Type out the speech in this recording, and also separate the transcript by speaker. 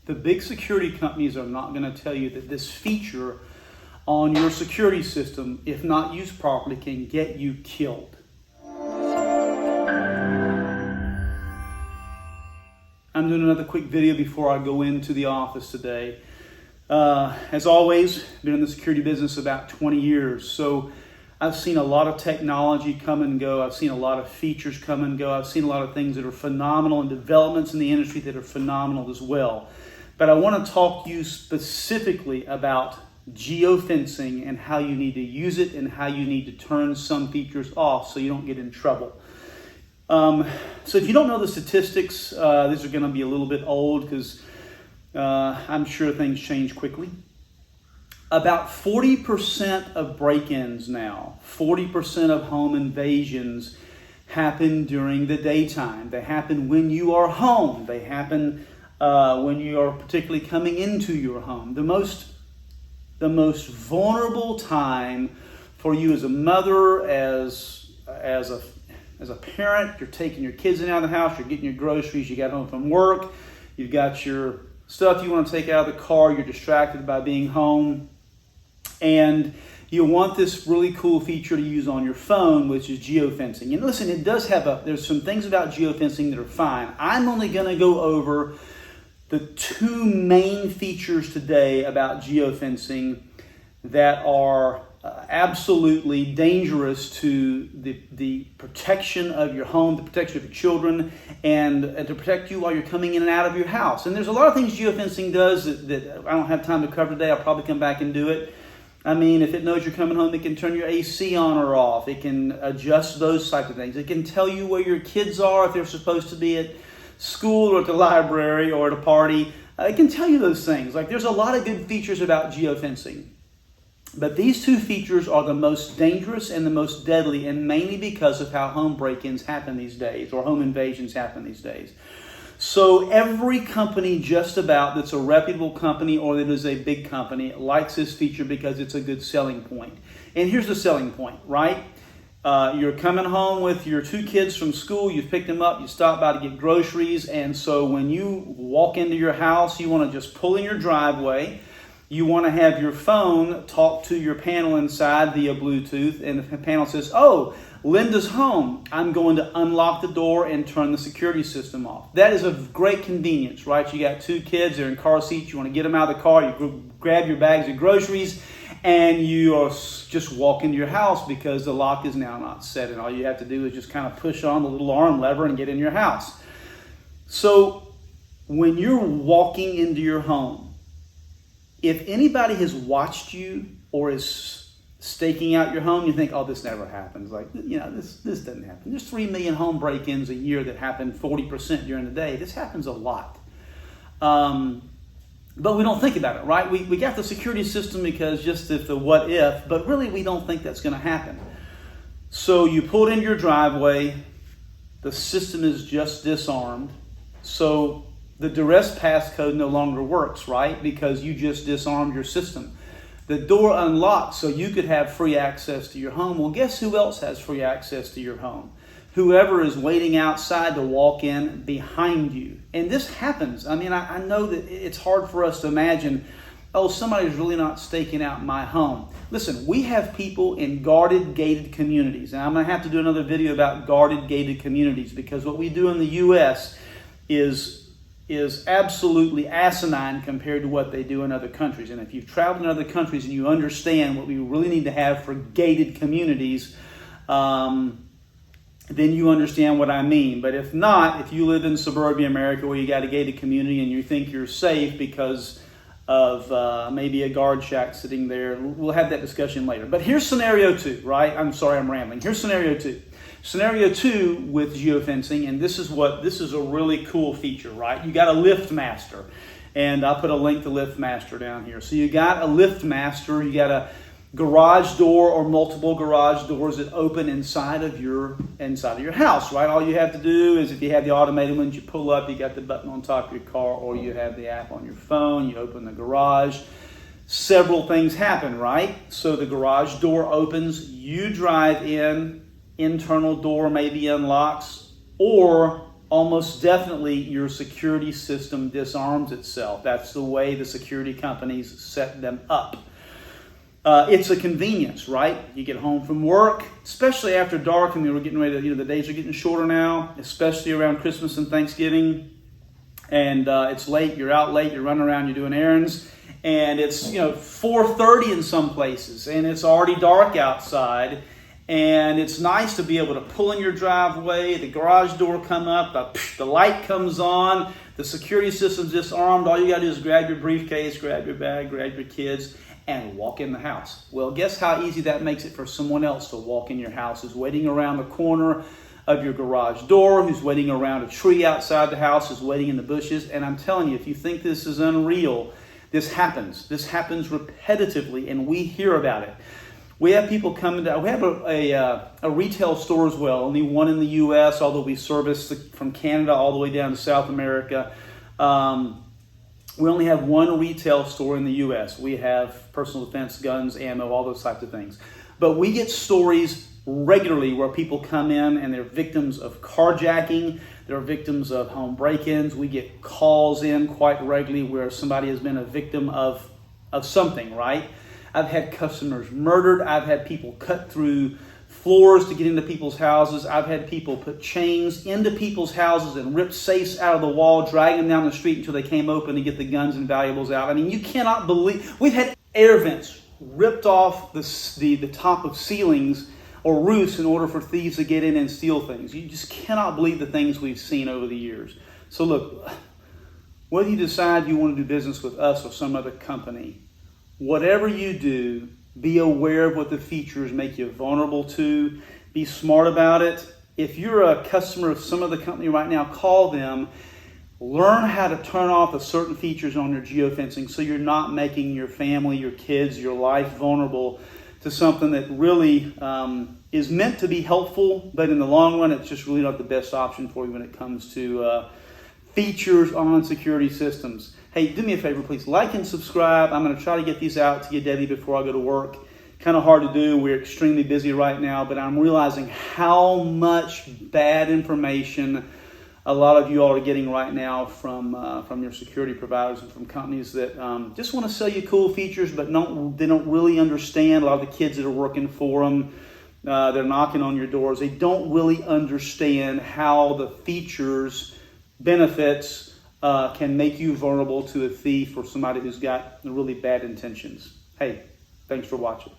Speaker 1: The big security companies are not going to tell you that this feature on your security system, if not used properly, can get you killed. I'm doing another quick video before I go into the office today. As always, been in the security business about 20 years, so I've seen a lot of technology come and go. I've seen a lot of features come and go. I've seen a lot of things that are phenomenal and developments in the industry that are phenomenal as well. But I want to talk to you specifically about geofencing and how you need to use it and how you need to turn some features off so you don't get in trouble. So if you don't know the statistics, these are going to be a little bit old because I'm sure things change quickly. About 40% of break-ins now, 40% of home invasions happen during the daytime. They happen when you are home. They happen when you are particularly coming into your home. The most vulnerable time for you as a mother, as a parent, you're taking your kids in and out of the house, you're getting your groceries, you got home from work, you've got your stuff you want to take out of the car, you're distracted by being home, and you want this really cool feature to use on your phone, which is geofencing. And listen, it does have there's some things about geofencing that are fine. I'm only going to go over the two main features today about geofencing that are absolutely dangerous to the protection of your home, the protection of your children, and to protect you while you're coming in and out of your house. And there's a lot of things geofencing does that I don't have time to cover today. I'll probably come back and do it. I mean, if it knows you're coming home, it can turn your AC on or off. It can adjust those types of things. It can tell you where your kids are, if they're supposed to be at school or at the library or at a party. It can tell you those things. Like, there's a lot of good features about geofencing. But these two features are the most dangerous and the most deadly, and mainly because of how home break-ins happen these days, or home invasions happen these days. So every company just about that's a reputable company or that is a big company likes this feature because it's a good selling point. And here's the selling point, right? You're coming home with your two kids from school, you've picked them up, you stop by to get groceries, and so when you walk into your house, you want to just pull in your driveway. You want to have your phone talk to your panel inside via Bluetooth, and the panel says, "Oh, Linda's home. I'm going to unlock the door and turn the security system off." That is a great convenience, right? You got two kids, they're in car seats, you want to get them out of the car, you grab your bags of groceries, and you are just walk into your house because the lock is now not set, and all you have to do is just kind of push on the little arm lever and get in your house. So when you're walking into your home, if anybody has watched you or is staking out your home, you think, "Oh, this never happens." Like, this doesn't happen. There's 3 million home break-ins a year that happen 40% during the day. This happens a lot. But we don't think about it, right? We got the security system because just if the what if, but really we don't think that's going to happen. So you pull it in your driveway, the system is just disarmed. So the duress passcode no longer works, right? Because you just disarmed your system. The door unlocks so you could have free access to your home. Well, guess who else has free access to your home? Whoever is waiting outside to walk in behind you. And this happens. I mean, I know that it's hard for us to imagine, "Oh, somebody's really not staking out my home." Listen, we have people in guarded, gated communities. And I'm going to have to do another video about guarded, gated communities, because what we do in the U.S. is absolutely asinine compared to what they do in other countries. And if you've traveled in other countries and you understand what we really need to have for gated communities, then you understand what I mean. But if not, if you live in suburbia America where you got a gated community and you think you're safe because of maybe a guard shack sitting there, we'll have that discussion later. But here's scenario 2, right? I'm sorry, I'm rambling. Here's scenario 2. Scenario 2 with geofencing, and this is a really cool feature, right? You got a LIftmaster, and I'll put a link to LIftmaster down here. So you got a LIftmaster, you got a garage door or multiple garage doors that open inside of your house, right? All you have to do is, if you have the automated ones, you pull up, you got the button on top of your car, or you have the app on your phone, you open the garage. Several things happen, right? So the garage door opens, you drive in, internal door maybe unlocks, or almost definitely your security system disarms itself. That's the way the security companies set them up. It's a convenience, right? You get home from work, especially after dark, and we're getting ready to, the days are getting shorter now, especially around Christmas and Thanksgiving. And it's late, you're out late, you're running around, you're doing errands, and it's 4:30 in some places, and it's already dark outside. And it's nice to be able to pull in your driveway, the garage door come up, the light comes on, the security system's disarmed. All you got to do is grab your briefcase, grab your bag, grab your kids, and walk in the house. Well, guess how easy that makes it for someone else to walk in your house, who's waiting around the corner of your garage door, who's waiting around a tree outside the house, who's waiting in the bushes. And I'm telling you, if you think this is unreal, this happens. This happens repetitively, and we hear about it. We have people coming down. We have a retail store as well, only one in the U.S., although we service from Canada all the way down to South America. We only have one retail store in the U.S. We have personal defense, guns, ammo, all those types of things. But we get stories regularly where people come in and they're victims of carjacking, they're victims of home break-ins. We get calls in quite regularly where somebody has been a victim of something, right? I've had customers murdered. I've had people cut through floors to get into people's houses. I've had people put chains into people's houses and rip safes out of the wall, drag them down the street until they came open to get the guns and valuables out. I mean, you cannot believe. We've had air vents ripped off the top of ceilings or roofs in order for thieves to get in and steal things. You just cannot believe the things we've seen over the years. So look, whether you decide you want to do business with us or some other company, whatever you do, be aware of what the features make you vulnerable to. Be smart about it. If you're a customer of some other company right now, call them. Learn how to turn off the certain features on your geofencing so you're not making your family, your kids, your life vulnerable to something that really is meant to be helpful, but in the long run, it's just really not the best option for you when it comes to features on security systems. Hey, do me a favor, please. Like and subscribe. I'm going to try to get these out to you daily before I go to work. Kind of hard to do. We're extremely busy right now, but I'm realizing how much bad information a lot of you all are getting right now from your security providers and from companies that just want to sell you cool features, but they don't really understand. A lot of the kids that are working for them, they're knocking on your doors. They don't really understand how the features, benefits, can make you vulnerable to a thief or somebody who's got really bad intentions. Hey, thanks for watching.